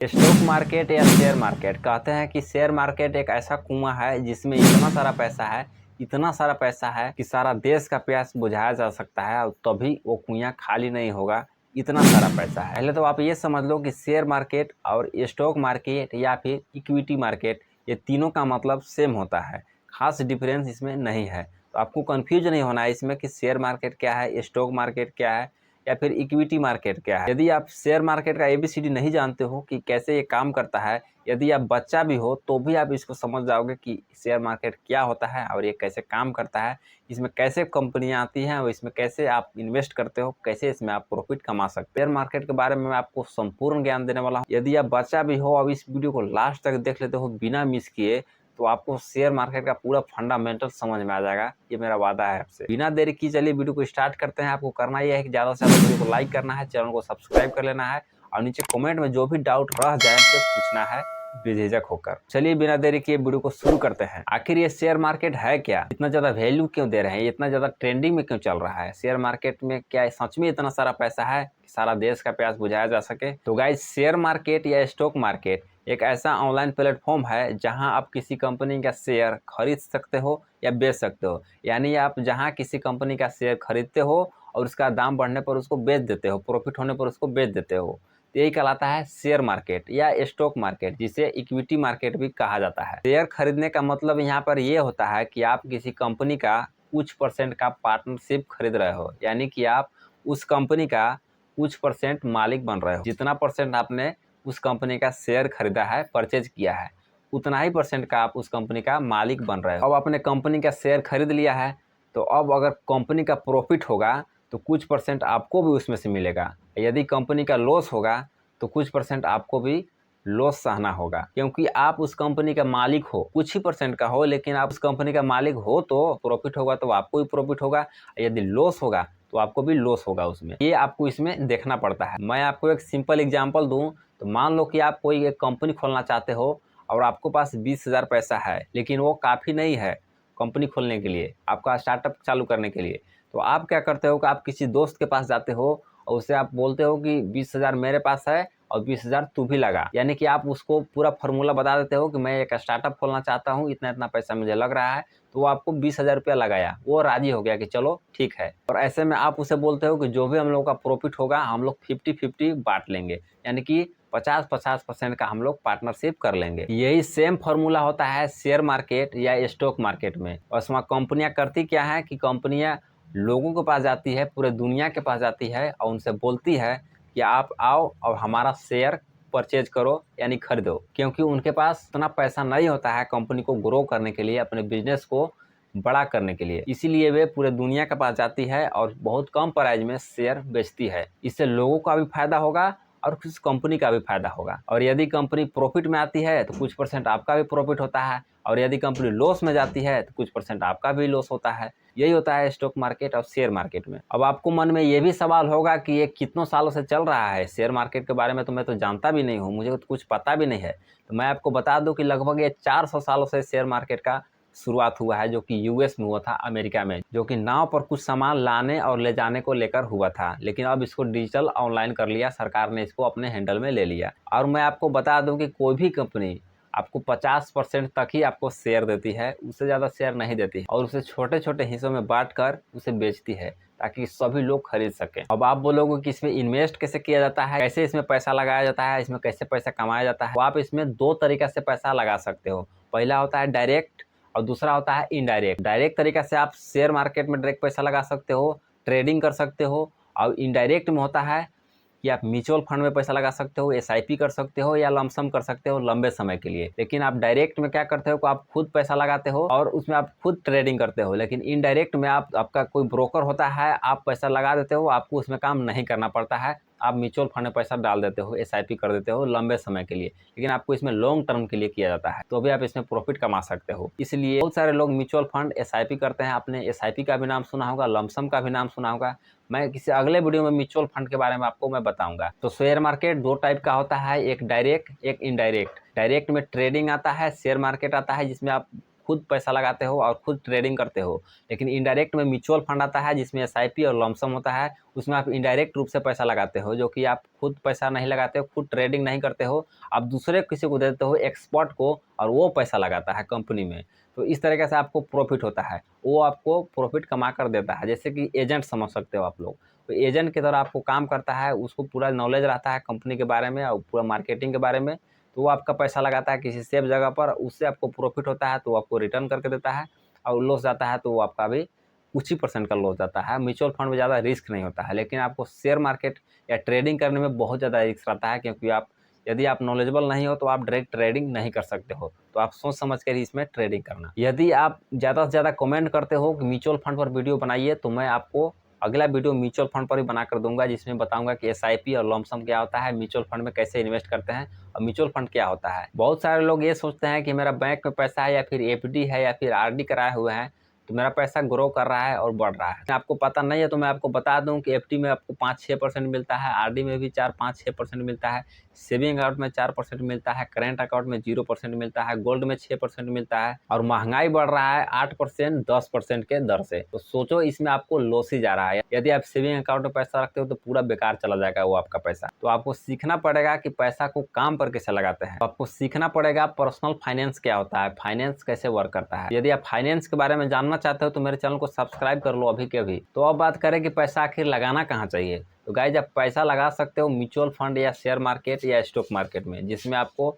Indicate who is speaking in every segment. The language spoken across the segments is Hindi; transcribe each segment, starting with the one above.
Speaker 1: स्टॉक मार्केट या शेयर मार्केट कहते हैं कि शेयर मार्केट एक ऐसा कुआं है जिसमें इतना सारा पैसा है कि सारा देश का प्यास बुझाया जा सकता है और तभी वो कुआं खाली नहीं होगा। इतना सारा पैसा है। पहले तो आप ये समझ लो कि शेयर मार्केट और स्टॉक मार्केट या फिर इक्विटी मार्केट, ये तीनों का मतलब सेम होता है, खास डिफरेंस इसमें नहीं है। तो आपको कंफ्यूज नहीं होना है इसमें कि शेयर मार्केट क्या है, स्टॉक मार्केट क्या है या फिर इक्विटी मार्केट क्या है। यदि आप शेयर मार्केट का एबीसीडी नहीं जानते हो कि कैसे ये काम करता है, यदि आप बच्चा भी हो तो भी आप इसको समझ जाओगे कि शेयर मार्केट क्या होता है और ये कैसे काम करता है, इसमें कैसे कंपनियां आती हैं और इसमें कैसे आप इन्वेस्ट करते हो, कैसे इसमें आप प्रॉफिट कमा सकते हो। शेयर मार्केट के बारे में मैं आपको संपूर्ण ज्ञान देने वाला हूँ। यदि आप बच्चा भी हो और इस वीडियो को लास्ट तक देख लेते हो बिना मिस किए, तो आपको शेयर मार्केट का पूरा फंडामेंटल समझ में आ जाएगा। ये मेरा वादा है आपसे। बिना देरी की चलिए वीडियो को स्टार्ट करते हैं। आपको करना यह है कि ज़्यादा से ज़्यादा वीडियो को लाइक करना है, चैनल को सब्सक्राइब कर लेना है और नीचे कमेंट में जो भी डाउट रह जाए तो पूछना है बेझिझक होकर। चलिए बिना देरी किए वीडियो को शुरू करते हैं। आखिर ये शेयर मार्केट है क्या, इतना ज्यादा वैल्यू क्यों दे रहे हैं, इतना ज्यादा ट्रेंडिंग में क्यों चल रहा है, शेयर मार्केट में क्या सच में इतना सारा पैसा है कि सारा देश का प्यास बुझाया जा सके। तो गाइस, शेयर मार्केट या स्टॉक मार्केट एक ऐसा ऑनलाइन प्लेटफॉर्म है जहां आप किसी कंपनी का शेयर खरीद सकते हो या बेच सकते हो। यानी आप जहां किसी कंपनी का शेयर खरीदते हो और उसका दाम बढ़ने पर उसको बेच देते हो, प्रॉफिट होने पर उसको बेच देते हो, तो यही कहलाता है शेयर मार्केट या स्टॉक मार्केट, जिसे इक्विटी मार्केट भी कहा जाता है। शेयर खरीदने का मतलब यहाँ पर यह होता है कि आप किसी कंपनी का कुछ परसेंट का पार्टनरशिप खरीद रहे हो, यानी कि आप उस कंपनी का कुछ परसेंट मालिक बन रहे हो। जितना परसेंट आपने उस कंपनी का शेयर खरीदा है, परचेज किया है, उतना ही परसेंट का आप उस कंपनी का मालिक बन रहे हो। अब आपने कंपनी का शेयर खरीद लिया है, तो अब अगर कंपनी का प्रॉफिट होगा तो कुछ परसेंट आपको भी उसमें से मिलेगा। यदि कंपनी का लॉस होगा तो कुछ परसेंट आपको भी लॉस सहना होगा, क्योंकि आप उस कंपनी का मालिक हो। कुछ ही परसेंट का हो, लेकिन आप उस कंपनी का मालिक हो तो प्रॉफिट होगा तो आपको भी प्रॉफिट होगा, यदि लॉस होगा तो आपको भी लॉस होगा उसमें। ये आपको इसमें देखना पड़ता है। मैं आपको एक सिंपल एग्जांपल दूं तो मान लो कि आप कोई एक कंपनी खोलना चाहते हो और आपको पास 20,000 पैसा है, लेकिन वो काफ़ी नहीं है कंपनी खोलने के लिए, आपका स्टार्टअप चालू करने के लिए। तो आप क्या करते हो कि आप किसी दोस्त के पास जाते हो और उससे आप बोलते हो कि 20,000 मेरे पास है और 20,000 तू भी लगा। यानी कि आप उसको पूरा फॉर्मूला बता देते हो कि मैं एक स्टार्टअप खोलना चाहता हूँ, इतना इतना पैसा मुझे लग रहा है, तो वो आपको 20,000 रुपया लगाया, वो राजी हो गया कि चलो ठीक है। और ऐसे में आप उसे बोलते हो कि जो भी हम लोग का प्रॉफिट होगा हम लोग 50-50 बांट लेंगे, यानी कि 50-50% का हम लोग पार्टनरशिप कर लेंगे। यही सेम फॉर्मूला होता है शेयर मार्केट या स्टॉक मार्केट में। और उसमें कंपनियां करती क्या है कि कंपनियां लोगों के पास जाती है, पूरे दुनिया के पास जाती है और उनसे बोलती है कि आप आओ और हमारा शेयर परचेज करो, यानी खरीदो। क्योंकि उनके पास इतना पैसा नहीं होता है कंपनी को ग्रो करने के लिए, अपने बिजनेस को बड़ा करने के लिए, इसीलिए वे पूरे दुनिया के पास जाती है और बहुत कम प्राइस में शेयर बेचती है। इससे लोगों का भी फायदा होगा और उस कंपनी का भी फायदा होगा। और यदि कंपनी प्रॉफिट में आती है तो कुछ परसेंट आपका भी प्रॉफिट होता है, और यदि कंपनी लॉस में जाती है तो कुछ परसेंट आपका भी लॉस होता है। यही होता है स्टॉक मार्केट और शेयर मार्केट में। अब आपको मन में ये भी सवाल होगा कि ये कितनों सालों से चल रहा है, शेयर मार्केट के बारे में तो मैं तो जानता भी नहीं हूँ, मुझे तो कुछ पता भी नहीं है। तो मैं आपको बता दूं कि लगभग ये 400 सालों से शेयर मार्केट का शुरुआत हुआ है, जो कि यूएस में हुआ था, अमेरिका में, जो कि नाव पर कुछ सामान लाने और ले जाने को लेकर हुआ था। लेकिन अब इसको डिजिटल ऑनलाइन कर लिया, सरकार ने इसको अपने हैंडल में ले लिया। और मैं आपको बता दूं कि कोई भी कंपनी आपको 50% तक ही आपको शेयर देती है, उससे ज़्यादा शेयर नहीं देती है, और उसे छोटे छोटे हिस्सों में बांट कर उसे बेचती है ताकि सभी लोग खरीद सकें। अब आप बोलोगे कि इसमें इन्वेस्ट कैसे किया जाता है, कैसे इसमें पैसा लगाया जाता है, इसमें कैसे पैसा कमाया जाता है। तो आप इसमें दो तरीका से पैसा लगा सकते हो। पहला होता है डायरेक्ट और दूसरा होता है इनडायरेक्ट। डायरेक्ट तरीका से आप शेयर मार्केट में डायरेक्ट पैसा लगा सकते हो, ट्रेडिंग कर सकते हो। और इनडायरेक्ट में होता है कि आप म्यूचुअल फंड में पैसा लगा सकते हो, एसआईपी कर सकते हो या लमसम कर सकते हो लंबे समय के लिए। लेकिन आप डायरेक्ट में क्या करते हो कि आप खुद पैसा लगाते हो और उसमें आप खुद ट्रेडिंग करते हो। लेकिन इनडायरेक्ट में आपका कोई ब्रोकर होता है, आप पैसा लगा देते हो, आपको उसमें काम नहीं करना पड़ता है, आप म्यूचुअल फंड में पैसा डाल देते हो, एसआईपी कर देते हो लंबे समय के लिए। लेकिन आपको इसमें लॉन्ग टर्म के लिए किया जाता है, तो भी आप इसमें प्रॉफिट कमा सकते हो। इसलिए बहुत सारे लोग म्यूचुअल फंड, एसआईपी करते हैं। आपने एसआईपी का भी नाम सुना होगा, लमसम का भी नाम सुना होगा। मैं किसी अगले वीडियो में म्यूचुअल फंड के बारे में आपको मैं बताऊंगा। तो शेयर मार्केट दो टाइप का होता है, एक डायरेक्ट, एक इनडायरेक्ट। डायरेक्ट में ट्रेडिंग आता है, शेयर मार्केट आता है जिसमें आप खुद पैसा लगाते हो और खुद ट्रेडिंग करते हो। लेकिन इनडायरेक्ट में म्यूचुअल फंड आता है जिसमें एसआईपी और लमसम होता है, उसमें आप इनडायरेक्ट रूप से पैसा लगाते हो, जो कि आप खुद पैसा नहीं लगाते हो, खुद ट्रेडिंग नहीं करते हो, आप दूसरे किसी को देते हो एक्सपर्ट को और वो पैसा लगाता है कंपनी में। तो इस तरीके से आपको प्रॉफिट होता है, वो आपको प्रॉफिट कमा कर देता है, जैसे कि एजेंट समझ सकते हो आप लोग। तो एजेंट की तरह आपको काम करता है, उसको पूरा नॉलेज रहता है कंपनी के बारे में और पूरा मार्केटिंग के बारे में। तो वो आपका पैसा लगाता है किसी सेफ जगह पर, उससे आपको प्रॉफिट होता है तो वो आपको रिटर्न करके देता है, और लॉस जाता है तो वो आपका भी कुछ ही % का लॉस जाता है। म्यूचुअल फंड में ज़्यादा रिस्क नहीं होता है, लेकिन आपको शेयर मार्केट या ट्रेडिंग करने में बहुत ज़्यादा रिस्क रहता है, क्योंकि यदि आप नॉलेजेबल नहीं हो तो आप डायरेक्ट ट्रेडिंग नहीं कर सकते हो। तो आप सोच समझ कर ही इसमें ट्रेडिंग करना। यदि आप ज़्यादा से ज़्यादा कमेंट करते हो कि म्यूचुअल फंड पर वीडियो बनाइए, तो मैं आपको अगला वीडियो म्यूचुअल फंड पर ही बना कर दूंगा, जिसमें बताऊंगा कि एसआईपी और लमसम क्या होता है, म्यूचुअल फंड में कैसे इन्वेस्ट करते हैं और म्यूचुअल फंड क्या होता है। बहुत सारे लोग ये सोचते हैं कि मेरा बैंक में पैसा है या फिर एफडी है या फिर आरडी कराए हुए हैं तो मेरा पैसा ग्रो कर रहा है और बढ़ रहा है। आपको पता नहीं है तो मैं आपको बता दूं कि एफडी में आपको 5-6% मिलता है, आरडी में भी 4-5-6% मिलता है, सेविंग अकाउंट में 4% मिलता है, करेंट अकाउंट में 0% मिलता है, गोल्ड में 6% मिलता है, और महंगाई बढ़ रहा है 8% 10% के दर से। तो सोचो इसमें आपको लॉस ही जा रहा है। यदि आप सेविंग अकाउंट में पैसा रखते हो तो पूरा बेकार चला जाएगा वो आपका पैसा। तो आपको सीखना पड़ेगा कि पैसा को काम पर कैसे लगाते हैं। तो आपको सीखना पड़ेगा पर्सनल फाइनेंस क्या होता है, फाइनेंस कैसे वर्क करता है। यदि आप फाइनेंस के बारे में जानना चाहते हो तो मेरे चैनल को सब्सक्राइब कर लो अभी के अभी। तो अब बात करें कि पैसा आखिर लगाना कहाँ चाहिए। तो गाइस, आप पैसा लगा सकते हो म्यूचुअल फंड या शेयर मार्केट या स्टॉक मार्केट में, जिसमें आपको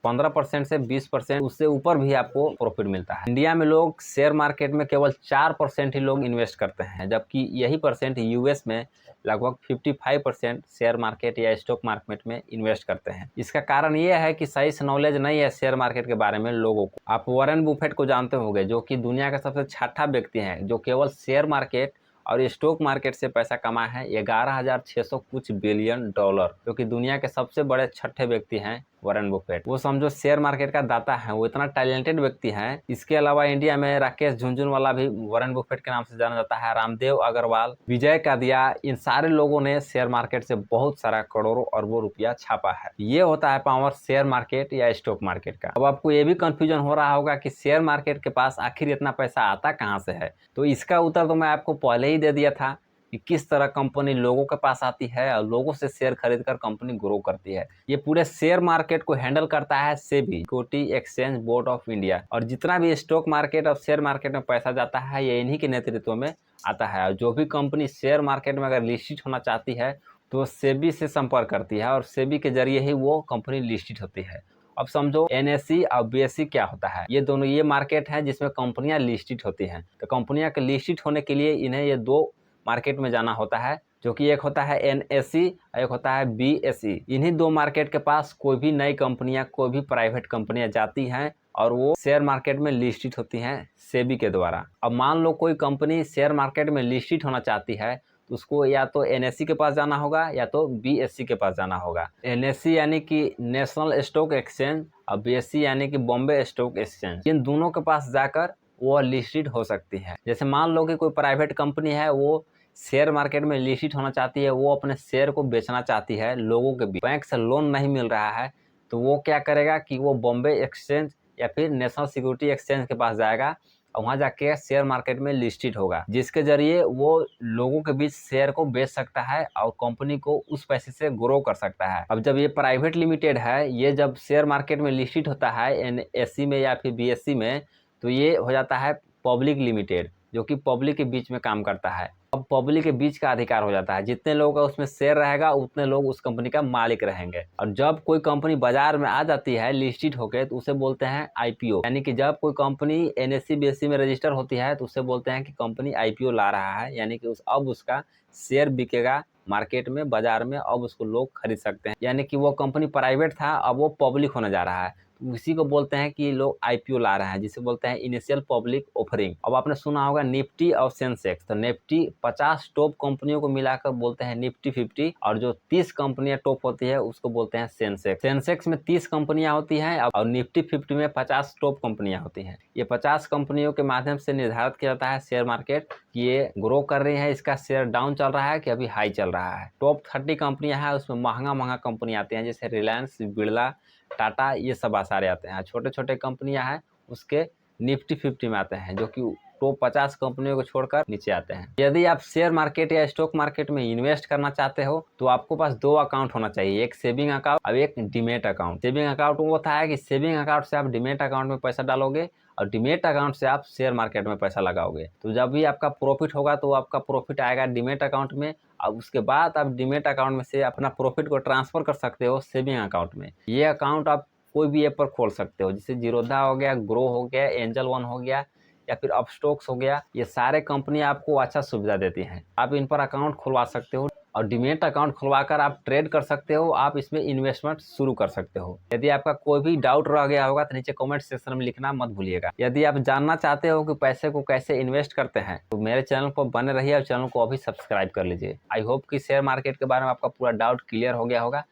Speaker 1: 15% से 20%, उससे ऊपर भी आपको प्रॉफिट मिलता है। इंडिया में लोग शेयर मार्केट में केवल 4% ही लोग इन्वेस्ट करते हैं, जबकि यही परसेंट यूएस में लगभग 55% शेयर मार्केट या स्टॉक मार्केट में इन्वेस्ट करते हैं। इसका कारण यह है कि सही से नॉलेज नहीं है शेयर मार्केट के बारे में लोगों को। आप वॉरेन बुफेट को जानते होंगे, जो कि दुनिया का सबसे छठा व्यक्ति हैं, जो केवल शेयर मार्केट और स्टॉक मार्केट से पैसा कमाए हैं 11,600 कुछ बिलियन डॉलर, जो कि दुनिया के सबसे बड़े छठे व्यक्ति हैं वॉरेन बुफेट। वो समझो शेयर मार्केट का दाता है, वो इतना टैलेंटेड व्यक्ति हैं। इसके अलावा इंडिया में राकेश झुनझुनवाला भी वॉरेन बुफेट के नाम से जाना जाता है, रामदेव अग्रवाल, विजय कादिया, इन सारे लोगों ने शेयर मार्केट से बहुत सारा करोड़ों अरबों रुपया छापा है। ये होता है पावर शेयर मार्केट या स्टॉक मार्केट का। अब आपको ये भी कंफ्यूजन हो रहा होगा कि शेयर मार्केट के पास आखिर इतना पैसा आता कहाँ से है। तो इसका उत्तर तो मैं आपको पहले ही दे दिया था कि किस तरह कंपनी लोगों के पास आती है और लोगों से शेयर खरीद कर कंपनी ग्रो करती है। ये पूरे शेयर मार्केट को हैंडल करता है SEBI, security exchange board of India, और जितना भी स्टॉक मार्केट और शेयर मार्केट में पैसा जाता है ये इन्हीं के नेतृत्व में आता है। और जो भी कंपनी शेयर मार्केट में अगर लिस्टेड होना चाहती है तो सेबी से संपर्क करती है और सेबी के जरिए ही वो कंपनी लिस्टेड होती है। अब समझो एनएसई और बीएसई क्या होता है। ये दोनों ये मार्केट है जिसमें कंपनियां लिस्टेड होती हैं। तो कंपनियां के लिस्टेड होने के लिए इन्हें ये दो मार्केट में जाना होता है, जो कि एक होता है एनएसई और एक होता है बीएसई। इन्हीं दो मार्केट के पास कोई भी नई कंपनियां, कोई भी प्राइवेट कंपनियां जाती हैं और वो शेयर मार्केट में लिस्टेड होती हैं सेबी के द्वारा। अब मान लो कोई कंपनी शेयर मार्केट में लिस्टेड होना चाहती है तो उसको या तो एनएसई के पास जाना होगा या तो बीएसई के पास जाना होगा। एनएसई यानी कि नेशनल स्टॉक एक्सचेंज और बीएसई यानी कि बॉम्बे स्टॉक एक्सचेंज। इन दोनों के पास जाकर वो लिस्टेड हो सकती है। जैसे मान लो कि कोई प्राइवेट कंपनी है, वो शेयर मार्केट में लिस्टेड होना चाहती है, वो अपने शेयर को बेचना चाहती है लोगों के बीच, बैंक से लोन नहीं मिल रहा है, तो वो क्या करेगा कि वो बॉम्बे एक्सचेंज या फिर नेशनल सिक्योरिटी एक्सचेंज के पास जाएगा और वहाँ जाके शेयर मार्केट में लिस्टेड होगा, जिसके जरिए वो लोगों के बीच शेयर को बेच सकता है और कंपनी को उस पैसे से ग्रो कर सकता है। अब जब ये प्राइवेट लिमिटेड है, ये जब शेयर मार्केट में लिस्टेड होता है एनएसई में या फिर बीएसई में, तो ये हो जाता है पब्लिक लिमिटेड, जो कि पब्लिक के बीच में काम करता है। अब पब्लिक के बीच का अधिकार हो जाता है, जितने लोगों का उसमें शेयर रहेगा उतने लोग उस कंपनी का मालिक रहेंगे। और जब कोई कंपनी बाजार में आ जाती है लिस्टेड होकर तो उसे बोलते हैं आईपीओ, यानी कि जब कोई कंपनी एनएसई बीएसई में रजिस्टर होती है तो उसे बोलते हैं कि कंपनी आईपीओ ला रहा है, यानी कि अब उसका शेयर बिकेगा मार्केट में, बाजार में, अब उसको लोग खरीद सकते हैं। यानी कि वो कंपनी प्राइवेट था, अब वो पब्लिक होने जा रहा है, तो इसी को बोलते हैं कि लोग आईपीओ ला रहे हैं, जिसे बोलते हैं इनिशियल पब्लिक ऑफरिंग। अब आपने सुना होगा निफ्टी और सेंसेक्स, तो निफ्टी 50 टॉप कंपनियों को मिलाकर बोलते हैं निफ्टी 50, और जो 30 कंपनियां टॉप होती है उसको बोलते हैं सेंसेक्स। सेंसेक्स में 30 कंपनियां होती हैं और निफ्टी 50 में 50 टॉप कंपनियां होती हैं। ये 50 कंपनियों के माध्यम से निर्धारित किया जाता है शेयर मार्केट कि ये ग्रो कर रही है, इसका शेयर डाउन चल रहा है कि अभी हाई चल रहा है। टॉप 30 कंपनियां हैं, उसमें महंगा कंपनी आती हैं, जैसे रिलायंस, बिरला, टाटा, ये सब सारे आते हैं। छोटे छोटे कंपनियां हैं उसके निफ्टी 50 में आते हैं, जो कि टॉप 50 कंपनियों को छोड़कर नीचे आते हैं। यदि आप शेयर मार्केट या स्टॉक मार्केट में इन्वेस्ट करना चाहते हो तो आपको पास 2 अकाउंट होना चाहिए, एक सेविंग अकाउंट और एक डीमेट अकाउंट। सेविंग अकाउंट वो होता है कि सेविंग अकाउंट से आप डीमेट अकाउंट में पैसा डालोगे और डीमेट अकाउंट से आप शेयर मार्केट में पैसा लगाओगे। तो जब भी आपका प्रॉफिट होगा तो आपका प्रॉफिट आएगा डीमेट अकाउंट में, और उसके बाद आप डीमेट अकाउंट में से अपना प्रॉफिट को ट्रांसफर कर सकते हो सेविंग अकाउंट में। ये अकाउंट आप कोई भी ऐप पर खोल सकते हो, जैसे जीरोधा हो गया, ग्रो हो गया, एंजल वन हो गया या फिर अपस्टॉक्स हो गया। ये सारे कंपनी आपको अच्छा सुविधा देती हैं, आप इन पर अकाउंट खुलवा सकते हो और डीमेट अकाउंट खुलवाकर आप ट्रेड कर सकते हो, आप इसमें इन्वेस्टमेंट शुरू कर सकते हो। यदि आपका कोई भी डाउट रह गया होगा तो नीचे कमेंट सेक्शन में लिखना मत भूलिएगा। यदि आप जानना चाहते हो कि पैसे को कैसे इन्वेस्ट करते हैं तो मेरे चैनल पर बने रहिए और चैनल को अभी सब्सक्राइब कर लीजिए। आई होप कि शेयर मार्केट के बारे में आपका पूरा डाउट क्लियर हो गया होगा।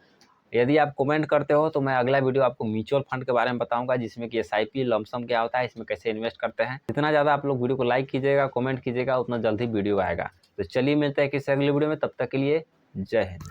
Speaker 1: यदि आप कमेंट करते हो तो मैं अगला वीडियो आपको म्यूचुअल फंड के बारे में बताऊंगा, जिसमें कि एसआईपी लमसम क्या होता है, इसमें कैसे इन्वेस्ट करते हैं। जितना ज़्यादा आप लोग वीडियो को लाइक कीजिएगा, कमेंट कीजिएगा, उतना जल्दी वीडियो आएगा। तो चलिए मिलते हैं किसी अगले वीडियो में, तब तक के लिए जय हिंद।